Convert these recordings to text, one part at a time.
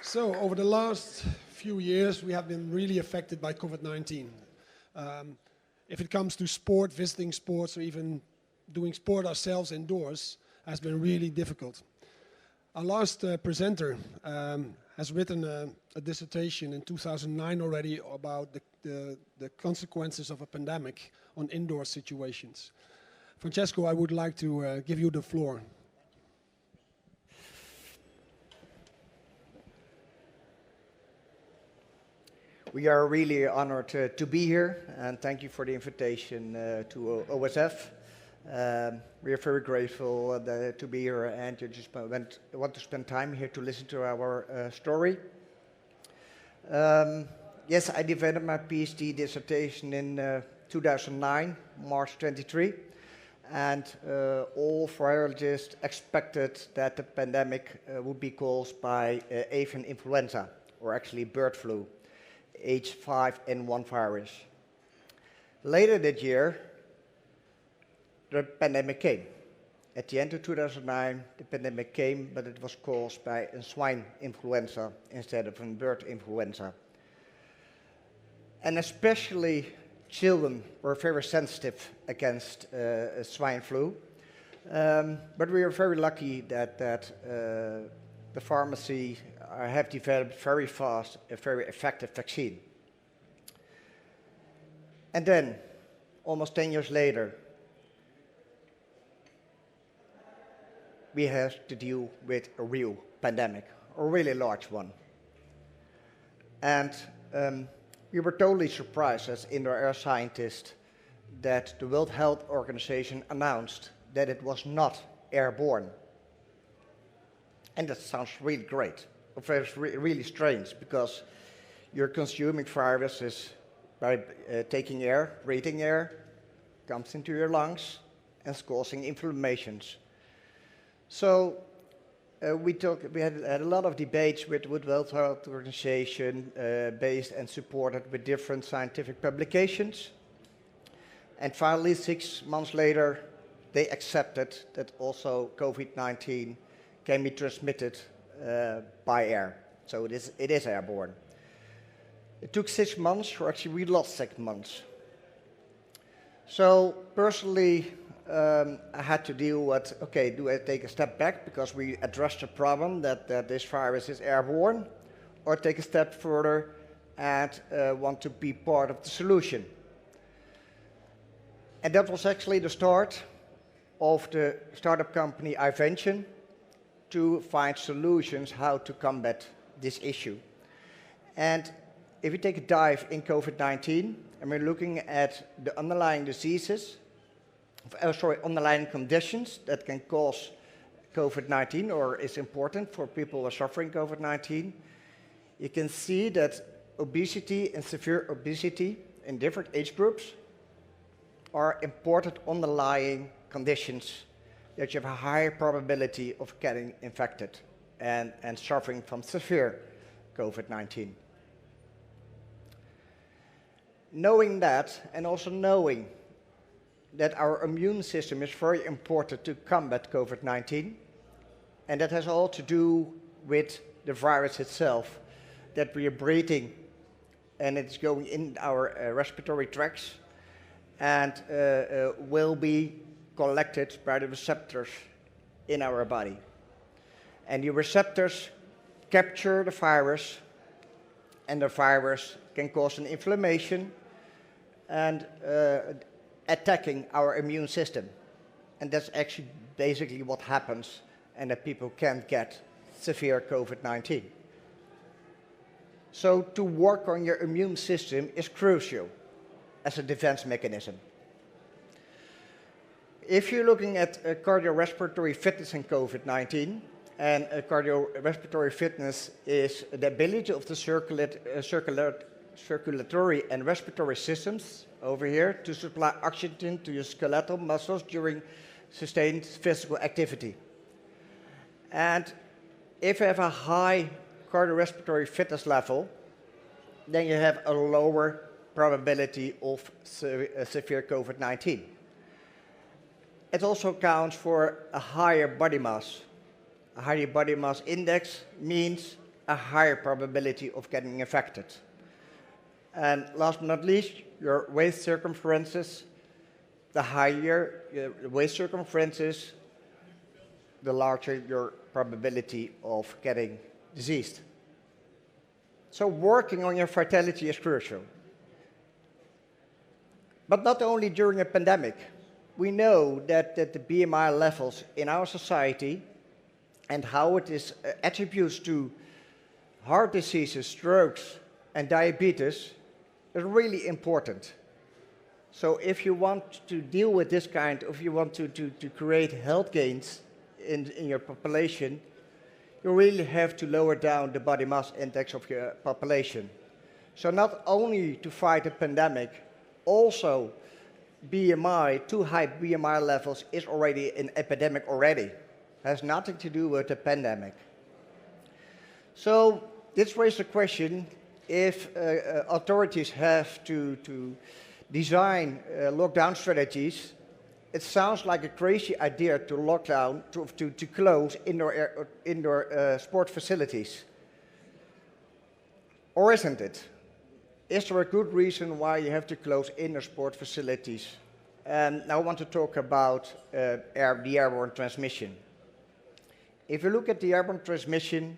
So over the last few years, we have been really affected by COVID-19. If it comes to sport, visiting sports, or even doing sport ourselves indoors, has been really difficult. Our last presenter has written a dissertation in 2009 already about the consequences of a pandemic on indoor situations. Francesco, I would like to give you the floor. We are really honored to be here, and thank you for the invitation to OSF. We are very grateful to be here, and you just want to spend time here to listen to our story. Yes, I defended my PhD dissertation in 2009, March 23, and all virologists expected that the pandemic would be caused by avian influenza, or actually bird flu. H5N1 virus. Later that year, the pandemic came. At the end of 2009, the pandemic came, but it was caused by a swine influenza instead of a bird influenza. And especially children were very sensitive against swine flu. But we are very lucky that the pharmacy have developed very fast a very effective vaccine. And then, almost 10 years later, we have to deal with a real pandemic, a really large one. And we were totally surprised as indoor air scientists that the World Health Organization announced that it was not airborne. And that sounds really great. It's really strange because you're consuming viruses by taking air, breathing air, comes into your lungs and is causing inflammations. So we had a lot of debates with World Health Organization based and supported with different scientific publications. And finally, 6 months later, they accepted that also COVID-19 can be transmitted by air. So it is airborne. It took 6 months, or actually we lost 6 months. So personally, I had to deal with, okay, do I take a step back because we addressed the problem that this virus is airborne, or take a step further and want to be part of the solution? And that was actually the start of the startup company i-Vention, to find solutions how to combat this issue. And if we take a dive in COVID-19, and we're looking at the underlying diseases, underlying conditions that can cause COVID-19 or is important for people who are suffering COVID-19, you can see that obesity and severe obesity in different age groups are important underlying conditions that you have a higher probability of getting infected and suffering from severe COVID-19. Knowing that, and also knowing that our immune system is very important to combat COVID-19, and that has all to do with the virus itself, that we are breathing and it's going in our respiratory tracts and will be collected by the receptors in our body. And the receptors capture the virus, and the virus can cause an inflammation and attacking our immune system. And that's actually basically what happens, and that people can get severe COVID-19. So to work on your immune system is crucial as a defense mechanism. If you're looking at cardiorespiratory fitness in COVID-19, and cardiorespiratory fitness is the ability of the circulatory and respiratory systems over here to supply oxygen to your skeletal muscles during sustained physical activity. And if you have a high cardiorespiratory fitness level, then you have a lower probability of severe COVID-19. It also accounts for a higher body mass. A higher body mass index means a higher probability of getting infected. And last but not least, your waist circumferences. The higher your waist circumferences, the larger your probability of getting diseased. So working on your vitality is crucial. But not only during a pandemic. We know that the BMI levels in our society and how it is attributes to heart diseases, strokes, and diabetes is really important. So if you want to deal with this if you want to create health gains in your population, you really have to lower down the body mass index of your population. So not only to fight a pandemic, also BMI, too high BMI levels is already an epidemic already. Has nothing to do with the pandemic. So this raises the question if authorities have to design lockdown strategies. It sounds like a crazy idea to lock down, to close indoor sport facilities. Or isn't it? Is there a good reason why you have to close indoor sport facilities? And now I want to talk about the airborne transmission. If you look at the airborne transmission,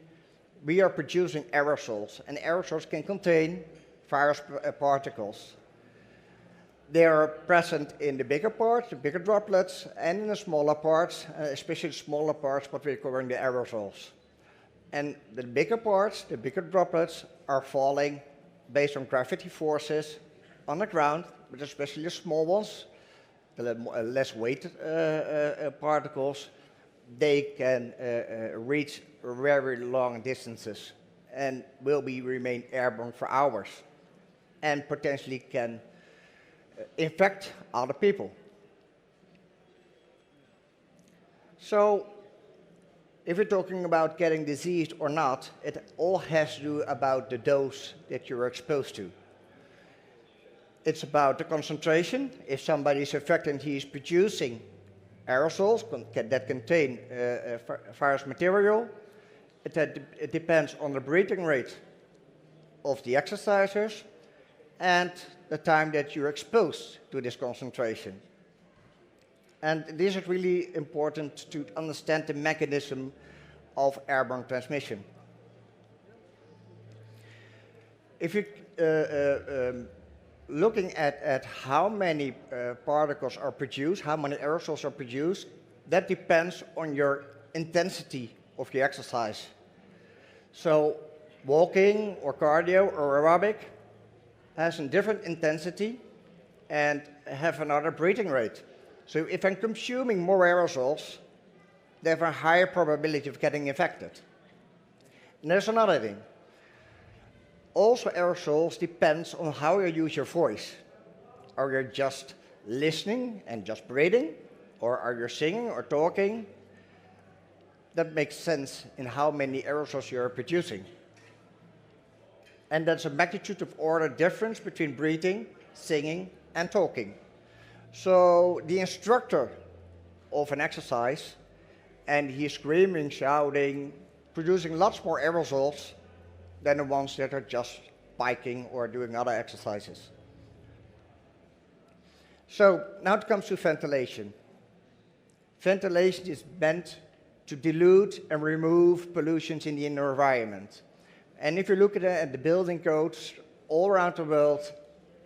we are producing aerosols, and aerosols can contain virus particles. They are present in the bigger parts, the bigger droplets, and in the smaller parts, especially the smaller parts, what we're calling the aerosols. And the bigger parts, the bigger droplets, are falling based on gravity forces on the ground, but especially the small ones, the less weighted particles, they can reach very long distances and will remain airborne for hours and potentially can infect other people. So if you're talking about getting diseased or not, it all has to do about the dose that you're exposed to. It's about the concentration. If somebody is infected and he is producing aerosols that contain virus material, it depends on the breathing rate of the exercisers and the time that you're exposed to this concentration. And this is really important to understand the mechanism of airborne transmission. If you're looking at how many particles are produced, how many aerosols are produced, that depends on your intensity of the exercise. So walking or cardio or aerobic has a different intensity and have another breathing rate. So if I'm consuming more aerosols, they have a higher probability of getting infected. And there's another thing. Also, aerosols depends on how you use your voice. Are you just listening and just breathing? Or are you singing or talking? That makes sense in how many aerosols you are producing. And that's a magnitude of order difference between breathing, singing, and talking. So the instructor of an exercise, and he's screaming, shouting, producing lots more aerosols than the ones that are just biking or doing other exercises. So now it comes to ventilation. Ventilation is meant to dilute and remove pollutions in the indoor environment. And if you look at the building codes all around the world,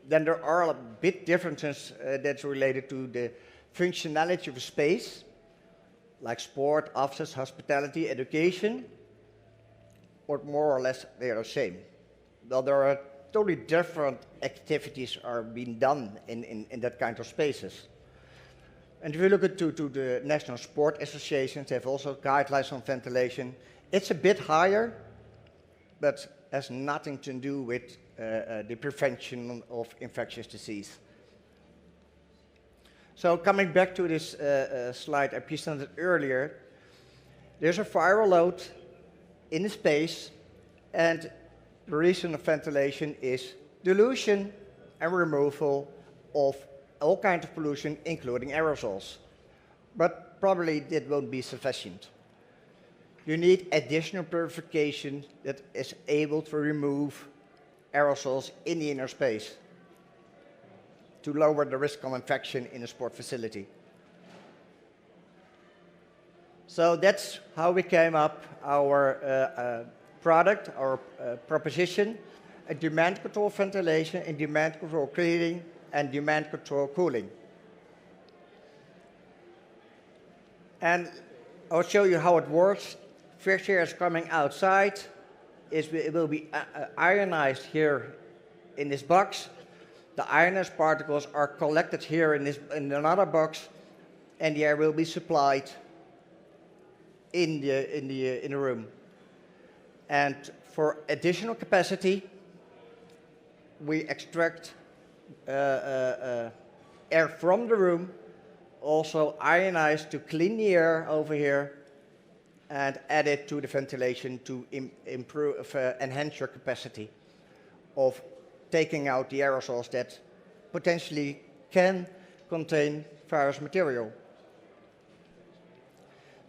then there are a bit differences that's related to the functionality of a space, like sport, offices, hospitality, education, or more or less they are the same. Well, there are totally different activities are being done in that kind of spaces. And if you look at to the National Sport Associations, they have also guidelines on ventilation. It's a bit higher, but has nothing to do with the prevention of infectious disease. So coming back to this slide I presented earlier, there's a viral load in the space, and the reason of ventilation is dilution and removal of all kinds of pollution, including aerosols. But probably that won't be sufficient. you need additional purification that is able to remove aerosols in the inner space to lower the risk of infection in a sport facility. So that's how we came up our product, our proposition, a demand control ventilation, and demand control cleaning, and demand control cooling. And I'll show you how it works. Fresh air is coming outside. It will be ionized here in this box. The ionized particles are collected here in another box, and the air will be supplied in the room. And for additional capacity, we extract air from the room, also ionized to clean the air over here, and add it to the ventilation to improve, enhance your capacity of taking out the aerosols that potentially can contain virus material.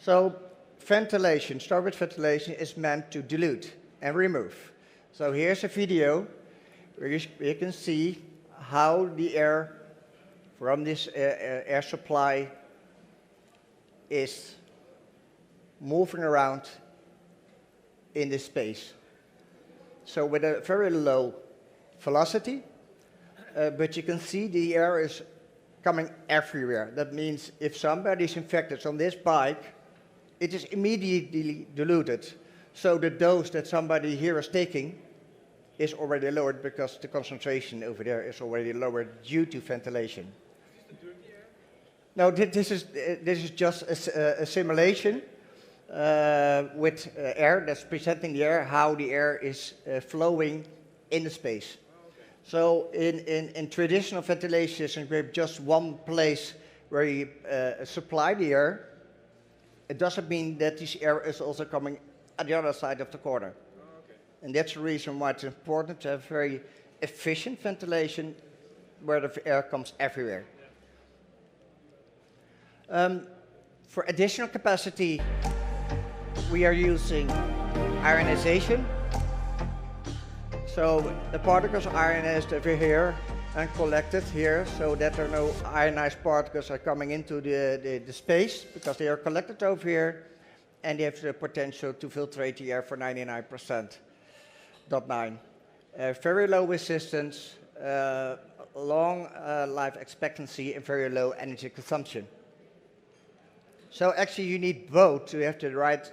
So ventilation, storage ventilation, is meant to dilute and remove. So here's a video where you can see how the air from this air supply is moving around in this space. So with a very low velocity, but you can see the air is coming everywhere. That means if somebody is infected on this bike, it is immediately diluted. So the dose that somebody here is taking is already lowered because the concentration over there is already lowered due to ventilation. No, this is just a simulation with air that's presenting the air, how the air is flowing in the space. So in traditional ventilation systems, we have just one place where you supply the air. It doesn't mean that this air is also coming at the other side of the corner. And that's the reason why it's important to have very efficient ventilation where the air comes everywhere. For additional capacity, we are using ionization. So the particles are ionized over here and collected here so that there are no ionized particles are coming into the space because they are collected over here and they have the potential to filtrate the air for 99.9. Very low resistance, long life expectancy, and very low energy consumption. So actually you need both to have the right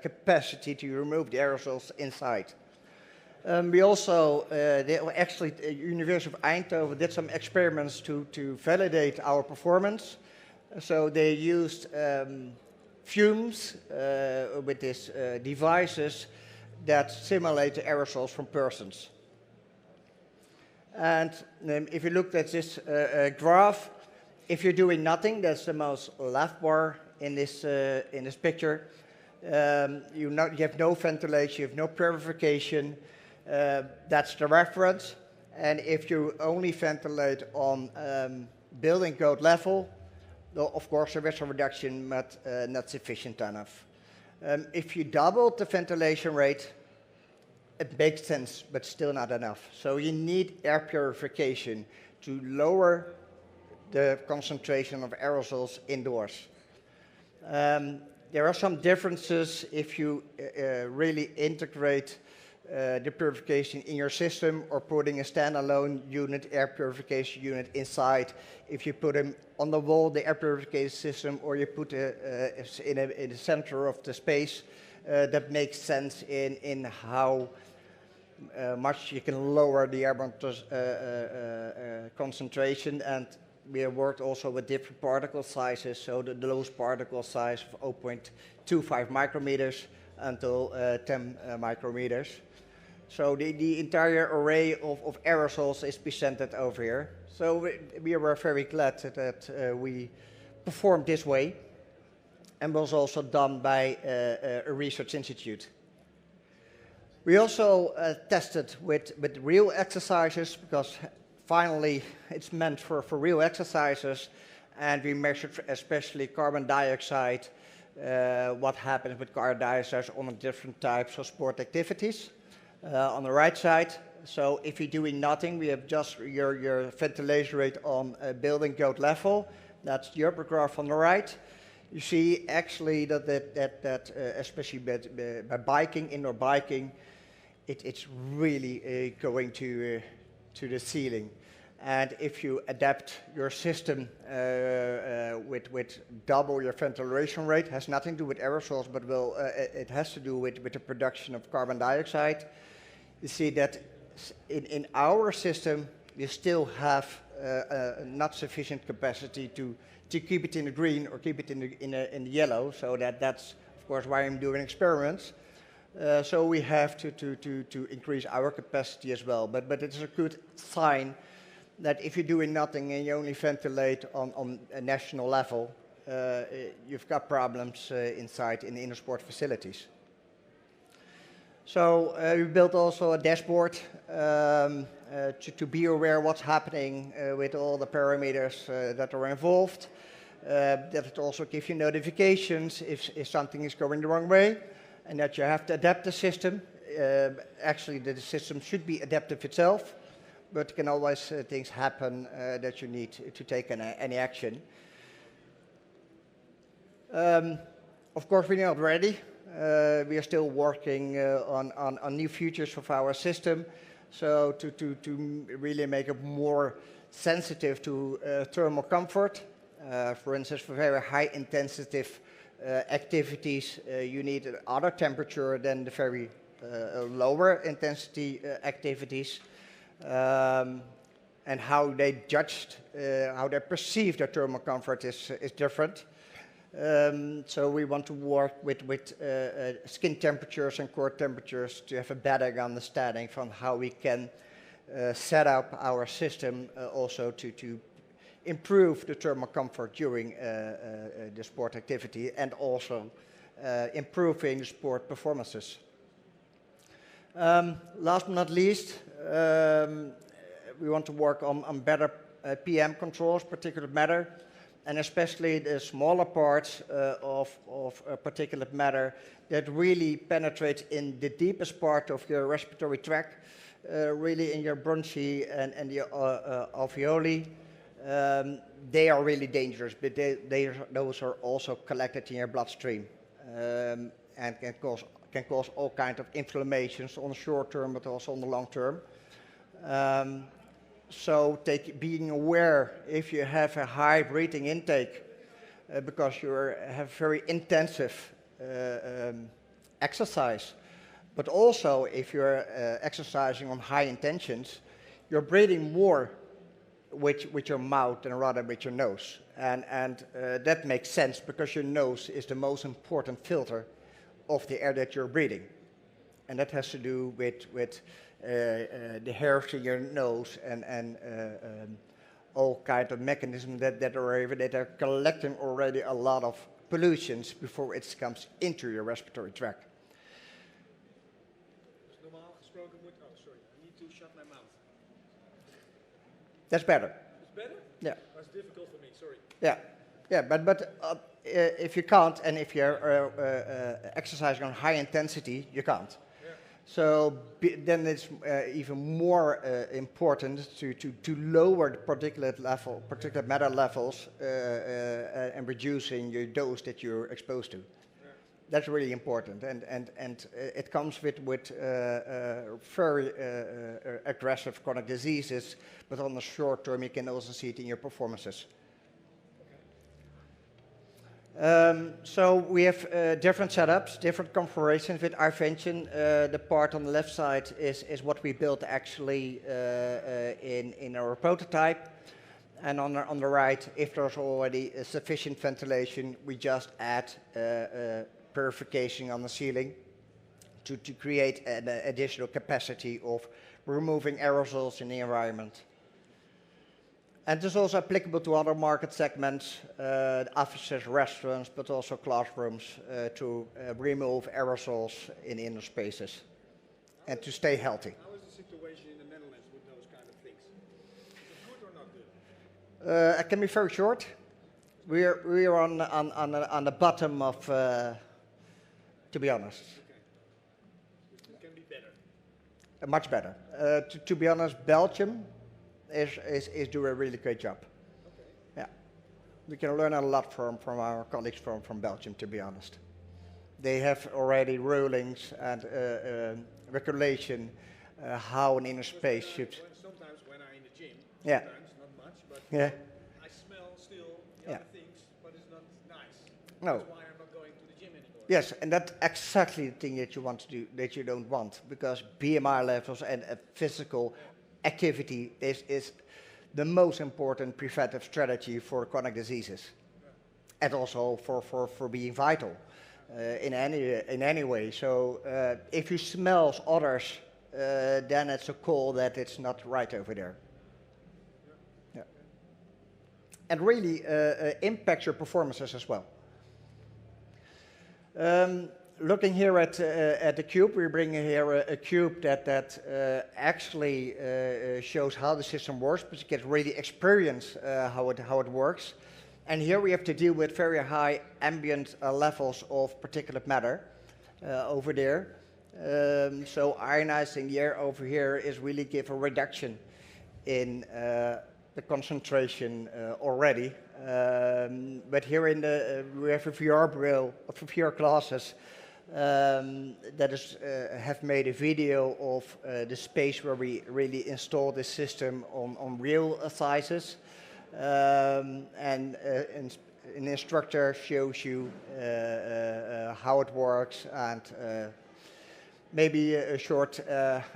capacity to remove the aerosols inside. We also, actually, the University of Eindhoven did some experiments to validate our performance. So they used fumes with these devices that simulate the aerosols from persons. And if you look at this graph, if you're doing nothing, that's the most left bar in this picture. You have no ventilation, you have no purification. That's the reference. And if you only ventilate on building code level, well, of course there is a reduction, but not sufficient enough. If you double the ventilation rate, it makes sense, but still not enough. So you need air purification to lower the concentration of aerosols indoors. There are some differences if you really integrate the purification in your system or putting a standalone unit, air purification unit inside. If you put them on the wall, the air purification system, or you put it in the center of the space, that makes sense in how much you can lower the airborne concentration. And we have worked also with different particle sizes, so the lowest particle size of 0.25 micrometers until 10 micrometers. So the entire array of aerosols is presented over here. So we were very glad that we performed this way, and was also done by a research institute. We also tested with real exercises, because finally it's meant for real exercises, and we measured especially carbon dioxide, what happens with cardiacs on the different types of sport activities. On the right side, so if you're doing nothing, we have just your ventilation rate on a building code level. That's the upper graph on the right. You see actually that especially by biking, indoor biking, it's really going to the ceiling. And if you adapt your system with double your ventilation rate, has nothing to do with aerosols, but it has to do with the production of carbon dioxide. You see that in our system, you still have not sufficient capacity to keep it in the green or keep it in the yellow. So that's of course why I'm doing experiments. So we have to increase our capacity as well. But it's a good sign that if you're doing nothing and you only ventilate on a national level, you've got problems inside in the inner sport facilities. So we built also a dashboard to be aware what's happening with all the parameters that are involved. That it also gives you notifications if something is going the wrong way, and that you have to adapt the system. Actually, the system should be adaptive itself, but can always things happen that you need to take any action. Of course, we're not ready. We are still working on new features of our system, so to really make it more sensitive to thermal comfort. For instance, for very high intensity activities, you need other temperature than the very lower intensity activities. And how they judged, how they perceive their thermal comfort is different. So we want to work with skin temperatures and core temperatures to have a better understanding from how we can set up our system also to improve the thermal comfort during the sport activity, and also improving the sport performances. Last but not least, we want to work on better PM controls, particulate matter, and especially the smaller parts of particulate matter that really penetrate in the deepest part of your respiratory tract, really in your bronchi and your alveoli. They are really dangerous, but those are also collected in your bloodstream and can cause all kinds of inflammations on the short term, but also on the long term. So being aware if you have a high breathing intake because you have very intensive exercise, but also if you're exercising on high intentions, you're breathing more with your mouth than rather with your nose. And that makes sense because your nose is the most important filter of the air that you're breathing. And that has to do with the hairs in your nose and all kinds of mechanisms that are collecting already a lot of pollutions before it comes into your respiratory tract. I need to shut my mouth. That's better. It's better? Yeah. That's difficult for me, sorry. Yeah, but if you can't, and if you're exercising on high intensity, you can't. Yeah. So then it's even more important to lower the particulate matter levels and reducing your dose that you're exposed to. Yeah. That's really important, and it comes with very aggressive chronic diseases, but on the short term you can also see it in your performances. So we have different setups, different configurations with i-Vention. The part on the left side is what we built actually in our prototype. And on the right, if there's already sufficient ventilation, we just add purification on the ceiling to create an additional capacity of removing aerosols in the environment. And this is also applicable to other market segments, offices, restaurants, but also classrooms, to remove aerosols in inner spaces and to stay healthy. How is the situation in the Netherlands with those kind of things? Is it good or not good? It can be very short. It's We're on the bottom of, to be honest. It can be better. Much better. To be honest, Belgium is doing a really great job. Okay. Yeah, we can learn a lot from our colleagues from Belgium. To be honest, they have already rulings and regulation how an inner space should. Sometimes when I'm in the gym, Yeah. sometimes not much, but Yeah. I smell still the Yeah. other things, but it's not nice. No. That's why I'm not going to the gym anymore. Yes, and that's exactly the thing that you want to do, that you don't want, because BMI levels and physical activity is the most important preventive strategy for chronic diseases, and also for being vital in any way. So if you smell others, then it's a call that it's not right over there. Yeah. And really impacts your performances as well. Looking here at the cube, we bring here a cube that actually shows how the system works, but you get really experience how it works. And here we have to deal with very high ambient levels of particulate matter over there. So ionizing the air over here is really give a reduction in the concentration already. But here in we have a VR braille, VR glasses that is have made a video of the space where we really install this system on real sizes. And an instructor shows you how it works, and maybe a short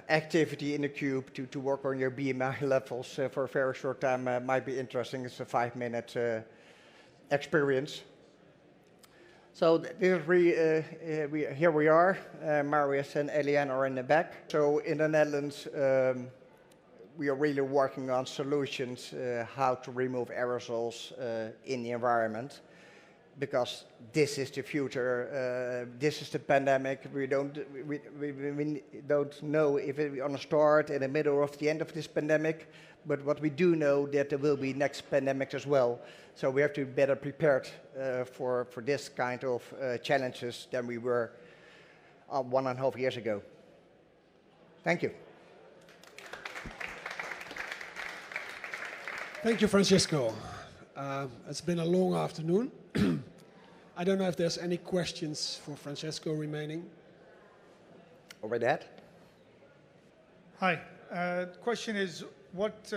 activity in the cube to work on your BMI levels for a very short time might be interesting. It's a 5-minute experience. So this is here we are. Marius and Eliane are in the back. So in the Netherlands, we are really working on solutions how to remove aerosols in the environment, because this is the future. This is the pandemic. We don't know if we're going to start in the middle or the end of this pandemic, but what we do know that there will be next pandemics as well. So we have to be better prepared for this kind of challenges than we were 1.5 years ago. Thank you. Thank you, Francisco. It's been a long afternoon. I don't know if there's any questions for Francesco remaining. Over that. Hi. The question is, what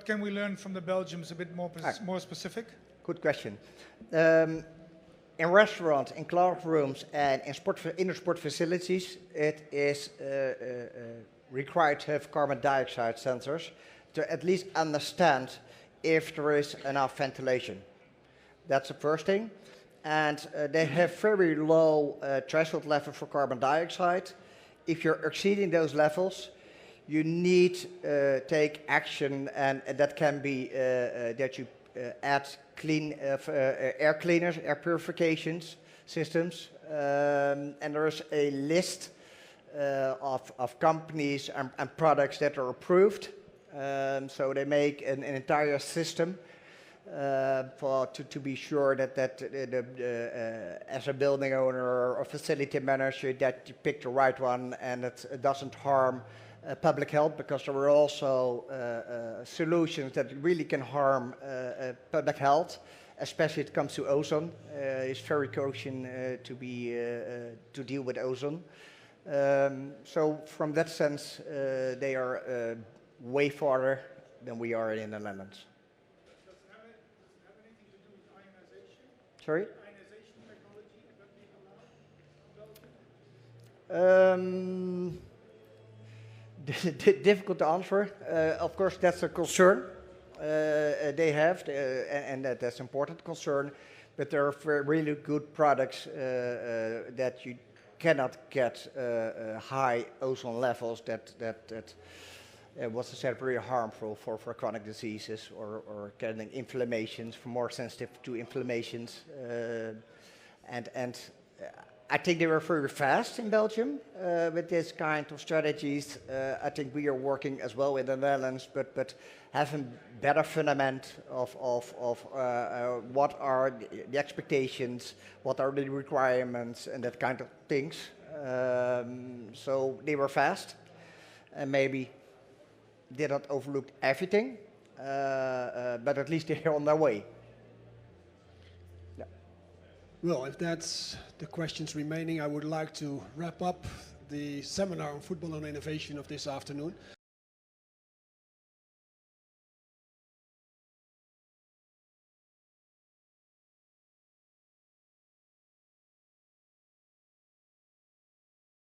can we learn from the Belgians a bit more specific? Good question. In restaurants, in classrooms, and in indoor sport facilities, it is required to have carbon dioxide sensors to at least understand if there is enough ventilation. That's the first thing. And they have very low threshold level for carbon dioxide. If you're exceeding those levels, you need to take action, and that can be that you add clean air cleaners, air purifications systems. And there's a list of companies and products that are approved. So they make an entire system to be sure that as a building owner or facility manager that you pick the right one and it doesn't harm public health, because there are also solutions that really can harm public health, especially when it comes to ozone. It's very caution to deal with ozone. So from that sense, they are way farther than we are in the Netherlands. Does it have anything to do with ionization? Sorry? Ionization technology, that being allowed? Difficult to answer. Of course, that's a concern they have, and that's an important concern. But there are really good products that you cannot get high ozone levels that what's said, very harmful for chronic diseases or getting inflammations, more sensitive to inflammations. And I think they were very fast in Belgium with this kind of strategies. I think we are working as well in the Netherlands, but having better fundament of what are the expectations, what are the requirements, and that kind of things. So they were fast, and maybe did not overlook everything, but at least they're on their way. Well, if that's the questions remaining, I would like to wrap up the seminar on football and innovation of this afternoon.